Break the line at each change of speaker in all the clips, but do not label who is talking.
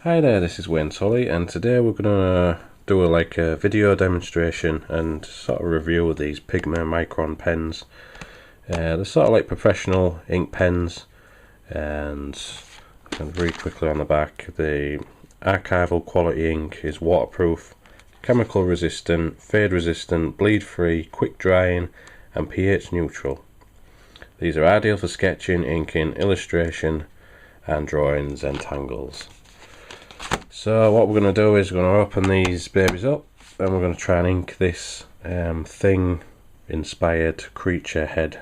Hi there, this is Wayne Tully, and today we're gonna do a video demonstration and sort of review of these Pigma Micron pens. They're sort of like professional ink pens, and very quickly on the back, the archival quality ink is waterproof, chemical resistant, fade resistant, bleed free, quick drying, and pH neutral. These are ideal for sketching, inking, illustration, and drawing Zentangles. So what we're going to do is we're going to open these babies up and we're going to try and ink this thing inspired creature head.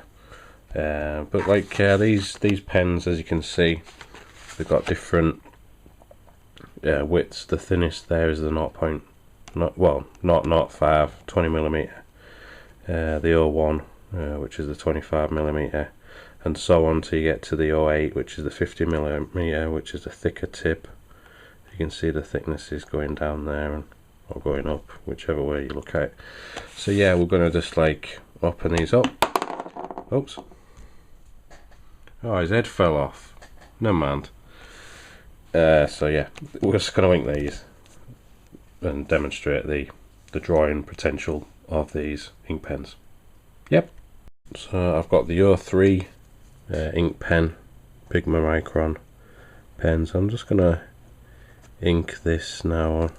But like these pens, as you can see, they've got different widths. The thinnest there is the 0.05 20mm, the 01 which is the 25mm, and so on till you get to the 08, which is the 50mm, which is the thicker tip. You can see the thickness is going down there or going up, whichever way you look at it. So yeah, we're going to just like open these up. Oops. Oh, his head fell off. Never mind. So yeah, we're just going to ink these and demonstrate the drawing potential of these ink pens. Yep. So I've got the 03 ink pen, Pigma Micron pens. I'm just going to ink this now. I'm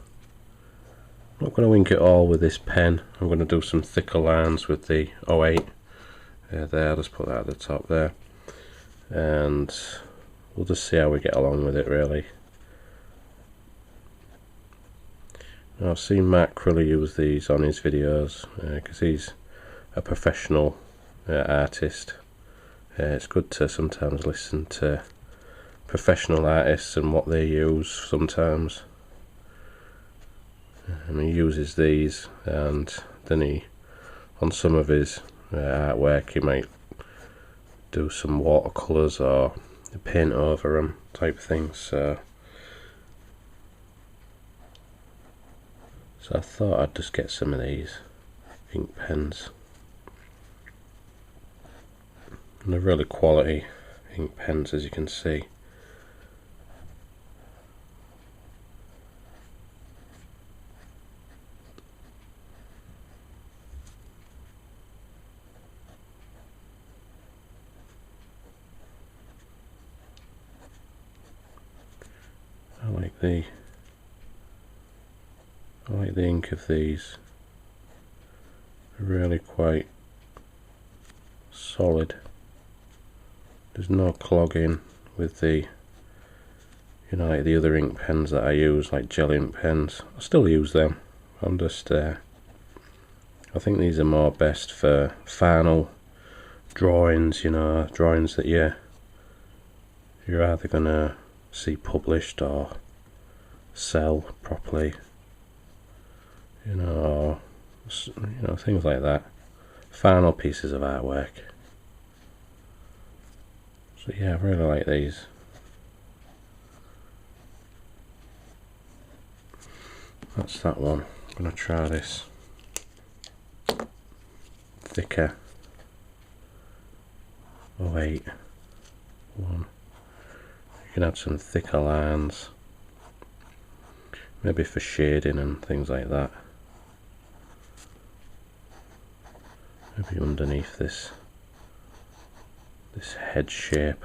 not going to ink it all with this pen. I'm going to do some thicker lines with the 08 there. I'll just put that at the top there, and we'll just see how we get along with it really. Now, I've seen Matt Cruller use these on his videos because he's a professional artist. It's good to sometimes listen to professional artists and what they use sometimes. And he uses these, and then on some of his artwork he might do some watercolours or paint over them type things. So I thought I'd just get some of these ink pens. And they're really quality ink pens, as you can see. I like the ink of these. They're really quite solid. There's no clogging with the, like the other ink pens that I use, like gel ink pens. I still use them. I'm just I think these are more best for final drawings, drawings that you're either gonna see published or sell properly, or things like that. Final pieces of artwork. So yeah, I really like these. That's that one. I'm gonna try this thicker 08 one. You can add some thicker lines, maybe for shading and things like that. Maybe underneath this head shape.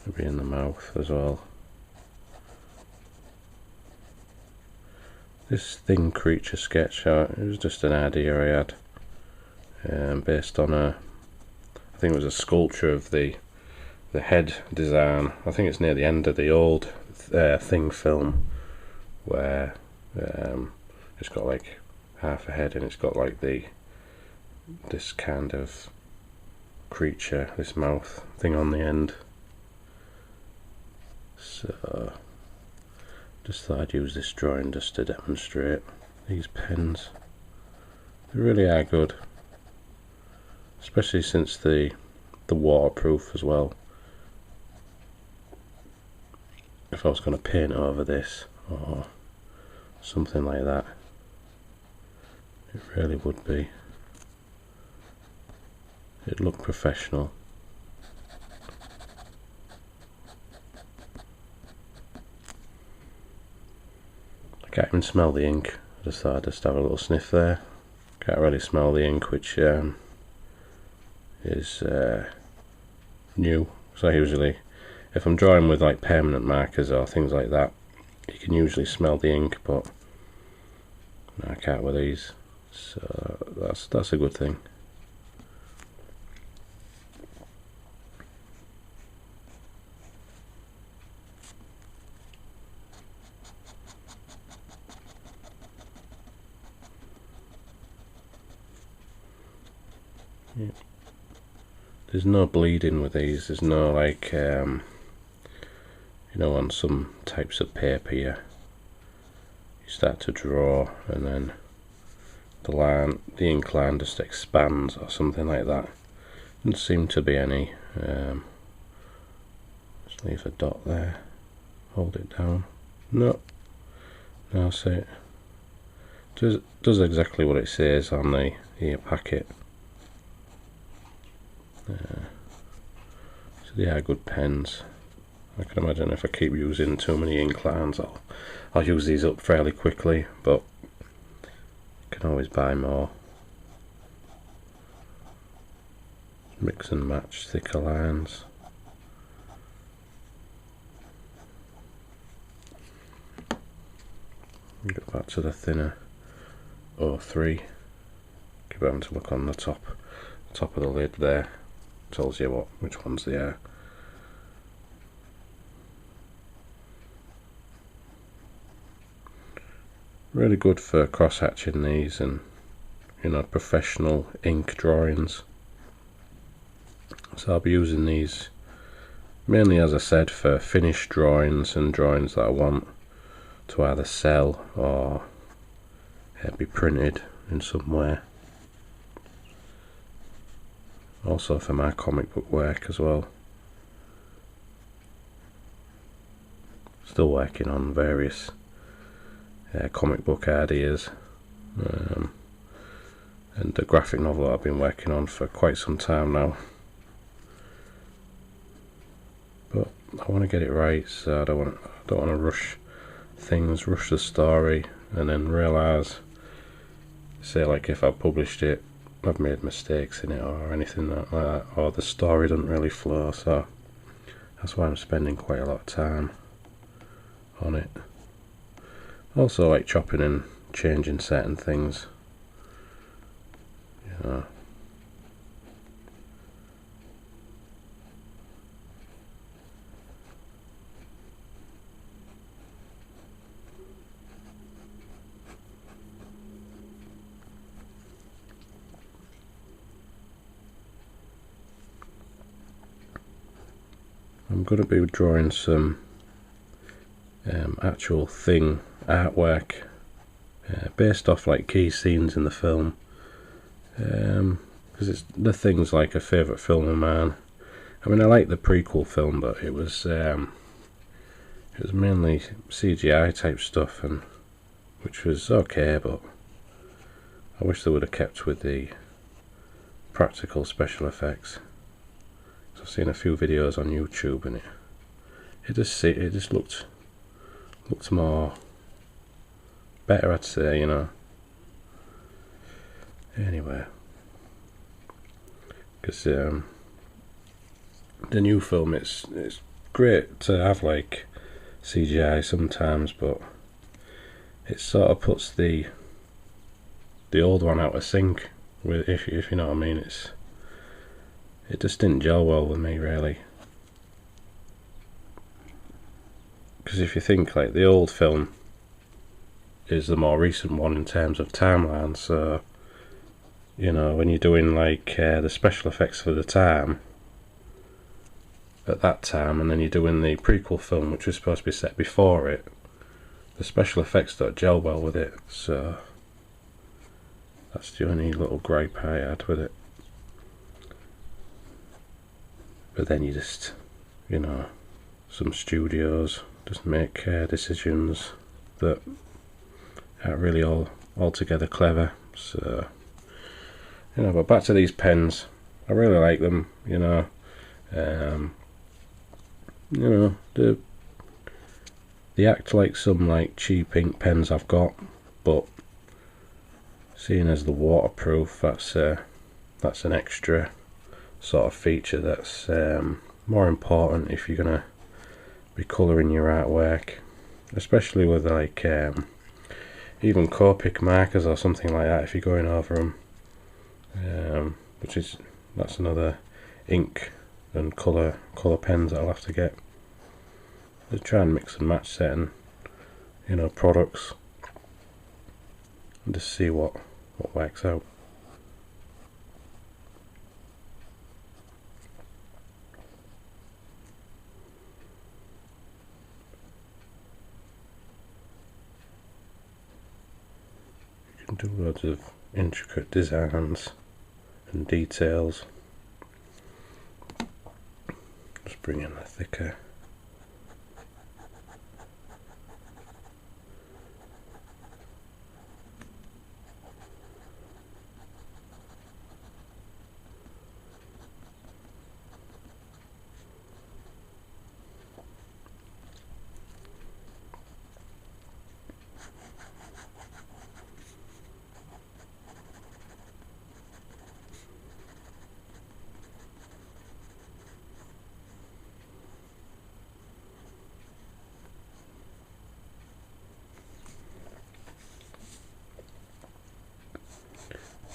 Maybe in the mouth as well. This thin creature sketch, it was just an idea I had, based on I think it was a sculpture of the head design. I think it's near the end of the old Thing film, where it's got like half a head and it's got like this kind of creature, this mouth thing on the end. So just thought I'd use this drawing just to demonstrate these pens. They really are good, especially since the waterproof as well. If I was going to paint over this or something like that, it really would be. It'd look professional. I can't even smell the ink. I just thought I'd just have a little sniff there. Can't really smell the ink, which is new. So usually, if I'm drawing with like permanent markers or things like that, you can usually smell the ink, but no, I can't with these. So that's a good thing. Yeah. There's no bleeding with these. There's no like you know, on some types of paper you start to draw and then the ink line just expands or something like that. Doesn't seem to be any. Just leave a dot there. Hold it down. No. No, see it does exactly what it says on the packet. So they are good pens. I can imagine if I keep using too many ink lines, I'll use these up fairly quickly, but you can always buy more. Mix and match thicker lines. Go back to the thinner 03. Keep having to look on the top of the lid there. Tells you which ones they are. Really good for cross-hatching these and, you know, professional ink drawings. So I'll be using these mainly, as I said, for finished drawings and drawings that I want to either sell or be printed in some way. Also for my comic book work as well. Still working on various comic book ideas, and the graphic novel that I've been working on for quite some time now. But I want to get it right, so I don't want to rush things, rush the story, and then realise, say like if I published it, I've made mistakes in it or anything like that, or the story doesn't really flow. So that's why I'm spending quite a lot of time on it. Also like chopping and changing certain things, you know. I'm going to be drawing some actual thing artwork based off like key scenes in the film, because it's the thing's like a favourite film of mine. I mean, I like the prequel film, but it was mainly CGI type stuff, and which was okay, but I wish they would have kept with the practical special effects. I've seen a few videos on YouTube, and it just looked more better, I'd say, you know. Anyway, because the new film, it's great to have like CGI sometimes, but it sort of puts the old one out of sync with, if you know what I mean. It just didn't gel well with me, really. Because if you think, like, the old film is the more recent one in terms of timeline, so, you know, when you're doing, like, the special effects for the time, at that time, and then you're doing the prequel film, which was supposed to be set before it, the special effects don't gel well with it, so that's the only little gripe I had with it. But then you just, you know, some studios just make decisions that aren't really altogether clever. So, you know, but back to these pens, I really like them. You know, the They act like some like cheap ink pens I've got, but seeing as the waterproof, that's an extra sort of feature that's more important if you're gonna be colouring your artwork, especially with like even Copic markers or something like that. If you're going over them, that's another ink and colour pens that I'll have to get. Just try and mix and match certain, products and just see what works out. You can do loads of intricate designs and details. Just bring in the thicker.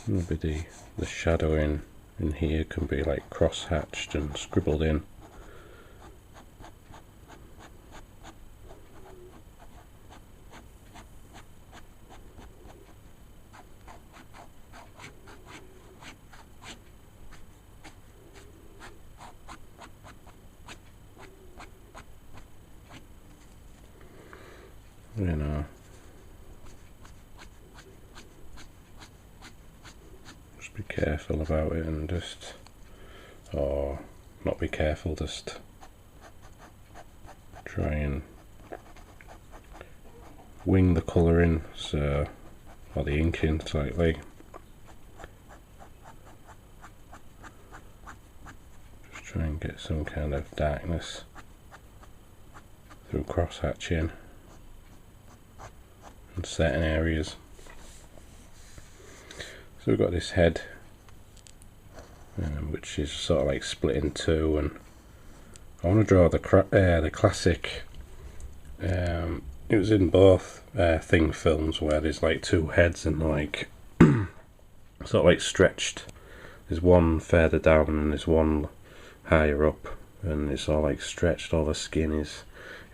Maybe the shadowing in here can be like cross-hatched and scribbled in. Just be careful about it and or not be careful, just try and wing the colour in, or the ink in slightly. Just try and get some kind of darkness through cross-hatching in certain areas. So we've got this head, which is sort of like split in two, and I want to draw the classic. It was in both Thing films where there's like two heads and like sort of like stretched. There's one further down and there's one higher up, and it's all like stretched. All the skin is,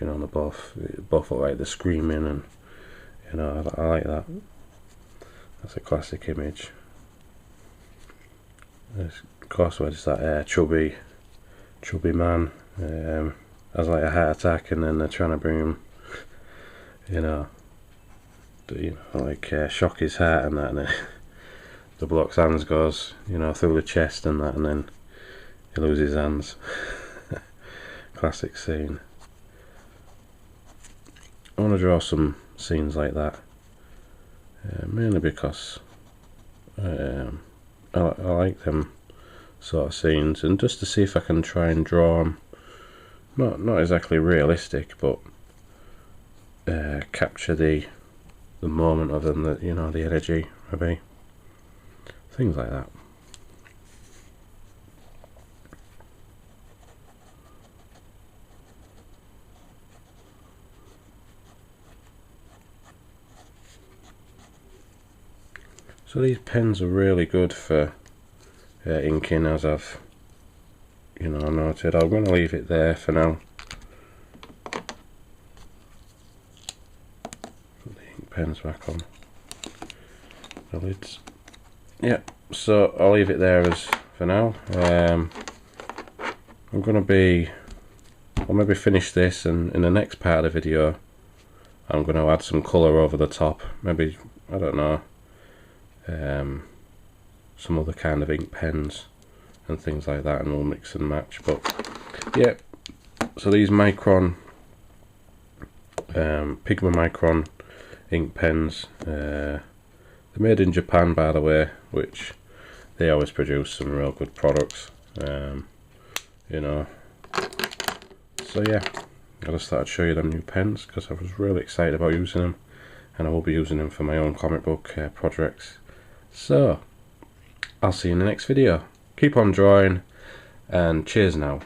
they both look like they're screaming, and I like that. That's a classic image. Of course, where it's that chubby man has like a heart attack, and then they're trying to bring him, shock his heart and that, and the bloke's hands goes, through the chest and that, and then he loses his hands. Classic scene. I want to draw some scenes like that, mainly because I like them sort of scenes, and just to see if I can try and draw them, not exactly realistic, but capture the moment of them, the energy, maybe things like that. So these pens are really good for inking, as I've noted. I'm going to leave it there for now. Put the ink pens back on the lids. Yeah, so I'll leave it there as for now. I'm going to I'll maybe finish this, and in the next part of the video I'm going to add some colour over the top. Maybe, I don't know, some other kind of ink pens and things like that, and we'll mix and match. But yeah, so these Micron, Pigma Micron ink pens, they're made in Japan, by the way, which they always produce some real good products. So yeah, I just thought I'd show you them new pens because I was really excited about using them, and I will be using them for my own comic book projects. So I'll see you in the next video. Keep on drawing, and cheers now.